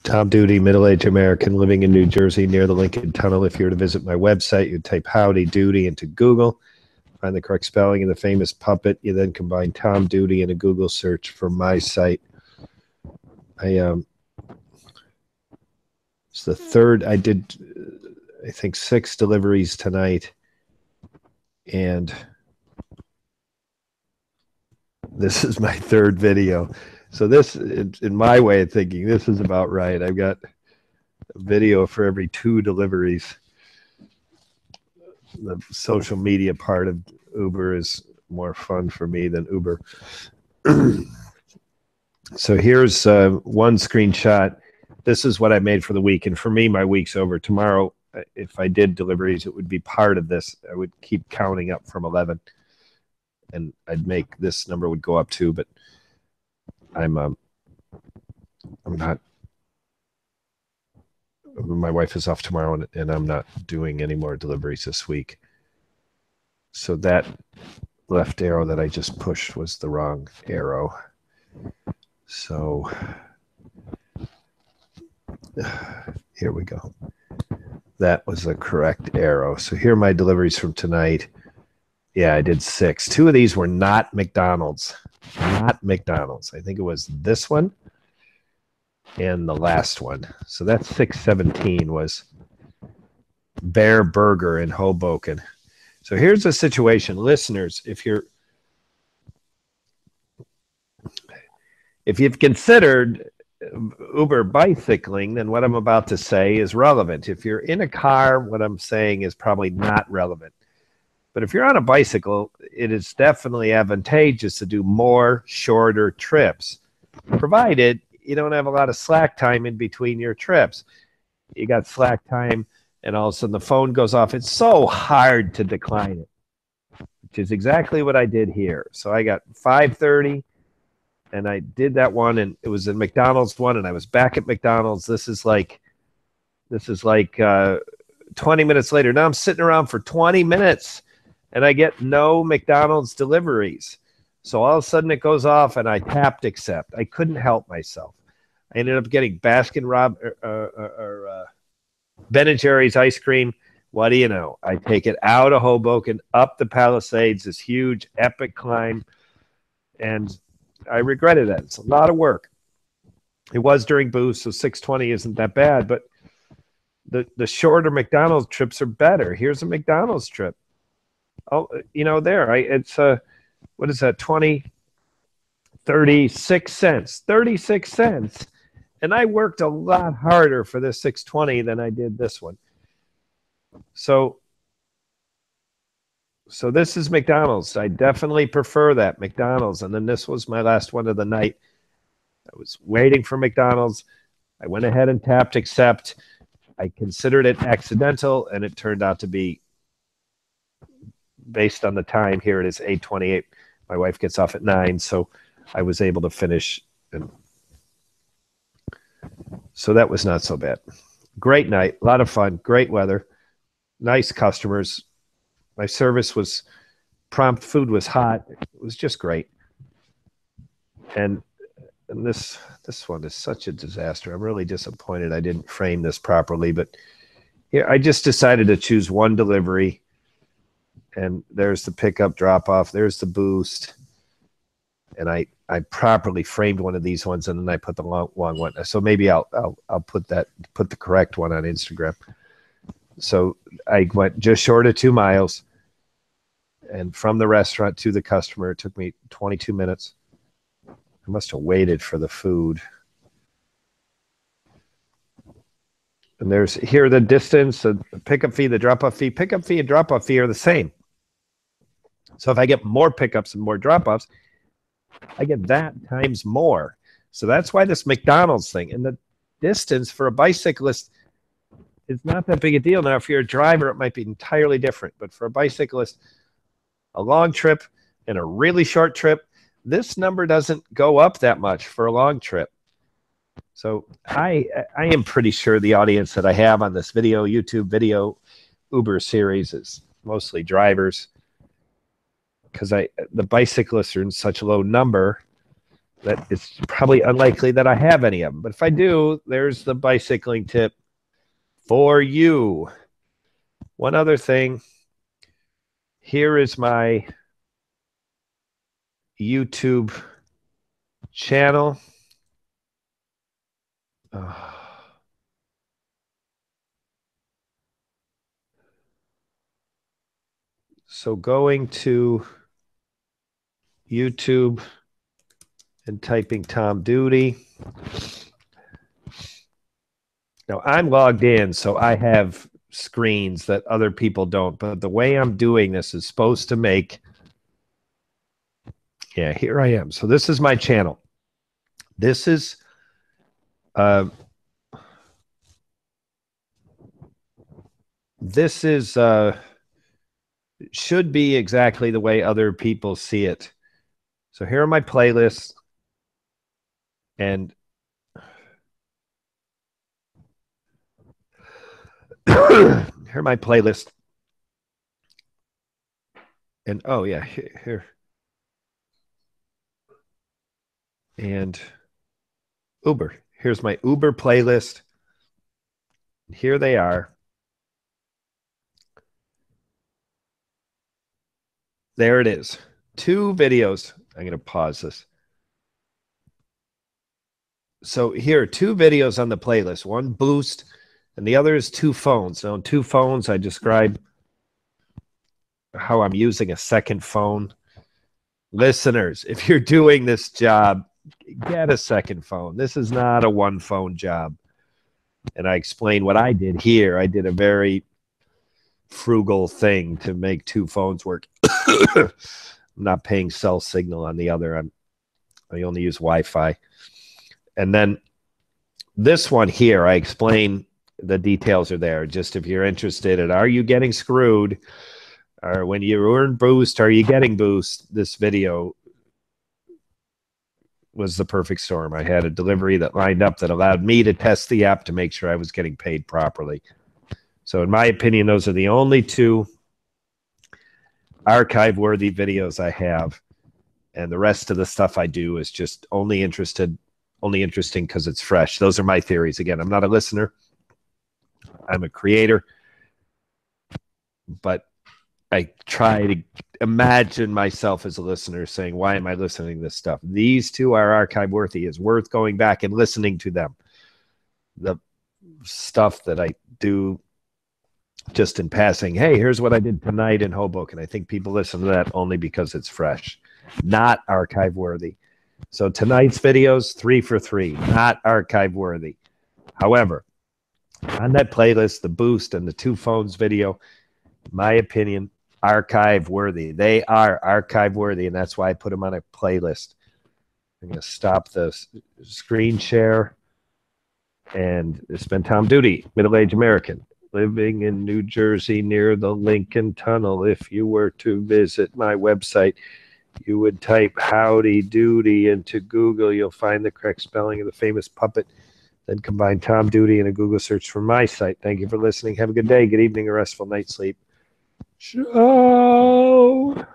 Tom Duty, middle-aged American living in New Jersey near the Lincoln Tunnel. If you were to visit my website, you type Howdy Doody into Google, find the correct spelling of the famous puppet. You then combine Tom Duty in a Google search for my site. It's the third. I did, I think, 6 deliveries tonight, and this is my 3rd video. So this, in my way of thinking, this is about right. I've got a video for every 2 deliveries. The social media part of Uber is more fun for me than Uber. So here's one screenshot. This is what I made for the week. And for me, my week's over. Tomorrow, if I did deliveries, it would be part of this. I would keep counting up from 11. And I'd make this number would go up too, but I'm not. My wife is off tomorrow, and I'm not doing any more deliveries this week. So that left arrow that I just pushed was the wrong arrow. So here we go. That was the correct arrow. So here are my deliveries from tonight. Yeah, I did 6. 2 of these were not McDonald's. Not McDonald's. I think it was this one and the last one. So that's 617 was Bear Burger in Hoboken. So here's the situation. Listeners, if you've considered Uber bicycling, then what I'm about to say is relevant. If you're in a car, what I'm saying is probably not relevant. But if you're on a bicycle, it is definitely advantageous to do more shorter trips, provided you don't have a lot of slack time in between your trips. You got slack time, and all of a sudden the phone goes off. It's so hard to decline it, which is exactly what I did here. So I got 5:30, and I did that one, and it was a McDonald's one, and I was back at McDonald's. This is like 20 minutes later. Now I'm sitting around for 20 minutes. And I get no McDonald's deliveries. So all of a sudden it goes off, and I tapped accept. I couldn't help myself. I ended up getting Ben & Jerry's ice cream. What do you know? I take it out of Hoboken, up the Palisades, this huge, epic climb. And I regretted that. It's a lot of work. It was during boost, so 620 isn't that bad. But the shorter McDonald's trips are better. Here's a McDonald's trip. Oh, you know, there, it's what is that, 36 cents. 36 cents. And I worked a lot harder for this 620 than I did this one. So this is McDonald's. I definitely prefer that, McDonald's. And then this was my last one of the night. I was waiting for McDonald's. I went ahead and tapped accept. I considered it accidental, and it turned out to be, based on the time here, it is 8:28. My wife gets off at 9, so I was able to finish. And so that was not so bad. Great night, a lot of fun, great weather, nice customers. My service was prompt, food was hot. It was just great. And this one is such a disaster. I'm really disappointed I didn't frame this properly, but here I just decided to choose one delivery. And there's the pickup, drop off. There's the boost. And I properly framed one of these ones, and then I put the long one. So maybe I'll put the correct one on Instagram. So I went just short of 2 miles, and from the restaurant to the customer, it took me 22 minutes. I must have waited for the food. And there's here the distance, the pickup fee, the drop-off fee. Pickup fee and drop-off fee are the same. So if I get more pickups and more drop-offs, I get that times more. So that's why this McDonald's thing. And the distance for a bicyclist is not that big a deal. Now, if you're a driver, it might be entirely different. But for a bicyclist, a long trip and a really short trip, this number doesn't go up that much for a long trip. So I am pretty sure the audience that I have on this YouTube video Uber series is mostly drivers, because the bicyclists are in such a low number that it's probably unlikely that I have any of them. But if I do, there's the bicycling tip for you. One other thing. Here is my YouTube channel. So going to YouTube and typing Tom Duty. Now I'm logged in, so I have screens that other people don't. But the way I'm doing this is supposed to make, yeah, here I am. So this is my channel. This is should be exactly the way other people see it. So here are my playlists, and here are my playlists. And oh yeah, here. And Uber. Here's my Uber playlist. Here they are. There it is. 2 videos. I'm going to pause this. So here are 2 videos on the playlist. One boost, and the other is 2 phones. Now, on 2 phones, I describe how I'm using a second phone. Listeners, if you're doing this job, get a second phone. This is not a 1-phone job. And I explain what I did here. I did a very frugal thing to make 2 phones work. I'm not paying cell signal on the other. I only use Wi-Fi. And then this one here, I explain the details are there. Just if you're interested in, are you getting screwed? Or when you earn boost, are you getting boost? This video was the perfect storm. I had a delivery that lined up that allowed me to test the app to make sure I was getting paid properly. So in my opinion, those are the only 2 archive-worthy videos I have. And the rest of the stuff I do is just only interesting because it's fresh. Those are my theories. Again, I'm not a listener. I'm a creator. But I try to imagine myself as a listener saying, why am I listening to this stuff? These 2 are archive worthy. It's worth going back and listening to them. The stuff that I do just in passing, hey, here's what I did tonight in Hoboken. I think people listen to that only because it's fresh, not archive worthy. So tonight's videos, 3 for 3, not archive worthy. However, on that playlist, the boost and the 2 phones video, my opinion, archive worthy. They are archive worthy, and that's why I put them on a playlist. I'm going to stop the screen share. And it's been Tom Duty, middle-aged American, living in New Jersey near the Lincoln Tunnel. If you were to visit my website, you would type Howdy Doody into Google. You'll find the correct spelling of the famous puppet. Then combine Tom Duty in a Google search for my site. Thank you for listening. Have a good day, good evening, or restful night's sleep. Ciao.